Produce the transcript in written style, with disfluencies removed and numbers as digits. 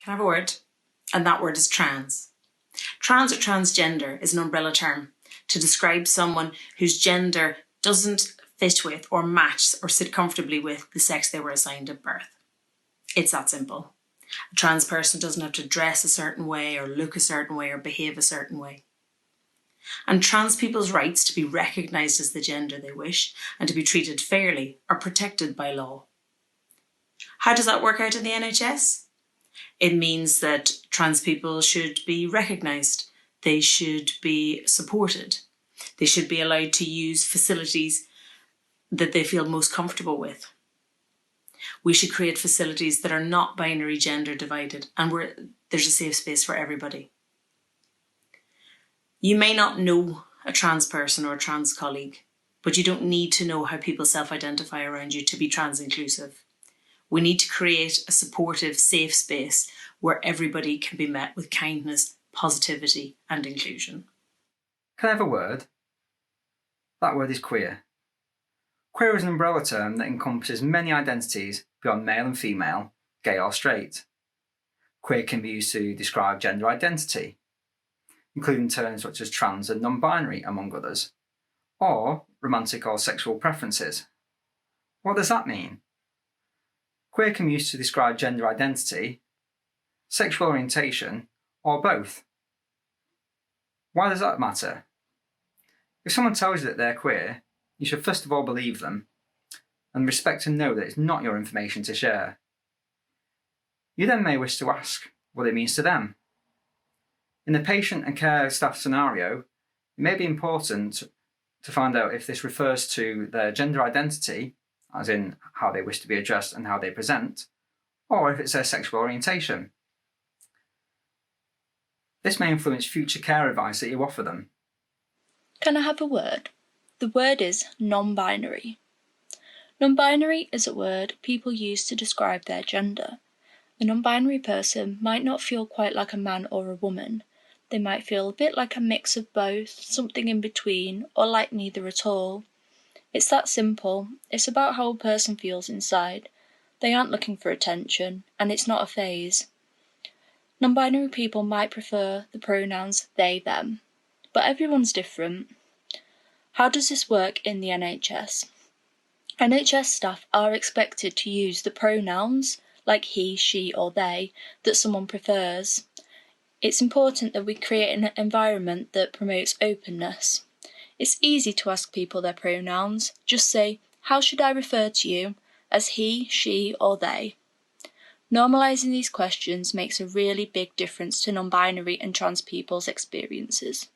Can I have a word? And that word is trans. Trans or transgender is an umbrella term to describe someone whose gender doesn't fit with or match or sit comfortably with the sex they were assigned at birth. It's that simple. A trans person doesn't have to dress a certain way or look a certain way or behave a certain way. And trans people's rights to be recognised as the gender they wish and to be treated fairly are protected by law. How does that work out in the NHS? It means that trans people should be recognised. They should be supported. They should be allowed to use facilities that they feel most comfortable with. We should create facilities that are not binary gender divided and where there's a safe space for everybody. You may not know a trans person or a trans colleague, but you don't need to know how people self-identify around you to be trans inclusive. We need to create a supportive, safe space where everybody can be met with kindness, positivity and inclusion. Can I have a word? That word is queer. Queer is an umbrella term that encompasses many identities beyond male and female, gay or straight. Queer can be used to describe gender identity, including terms such as trans and non-binary, among others, or romantic or sexual preferences. What does that mean? Queer can be used to describe gender identity, sexual orientation, or both. Why does that matter? If someone tells you that they're queer, you should first of all believe them and respect and know that it's not your information to share. You then may wish to ask what it means to them. In the patient and care staff scenario, it may be important to find out if this refers to their gender identity, as in how they wish to be addressed and how they present, or if it's their sexual orientation. This may influence future care advice that you offer them. Can I have a word? The word is non-binary. Non-binary is a word people use to describe their gender. A non-binary person might not feel quite like a man or a woman. They might feel a bit like a mix of both, something in between, or like neither at all. It's that simple. It's about how a person feels inside. They aren't looking for attention, and it's not a phase. Non-binary people might prefer the pronouns they, them, but everyone's different. How does this work in the NHS? NHS staff are expected to use the pronouns, like he, she or they, that someone prefers. It's important that we create an environment that promotes openness. It's easy to ask people their pronouns. Just say, how should I refer to you? As he, she or they. Normalising these questions makes a really big difference to non-binary and trans people's experiences.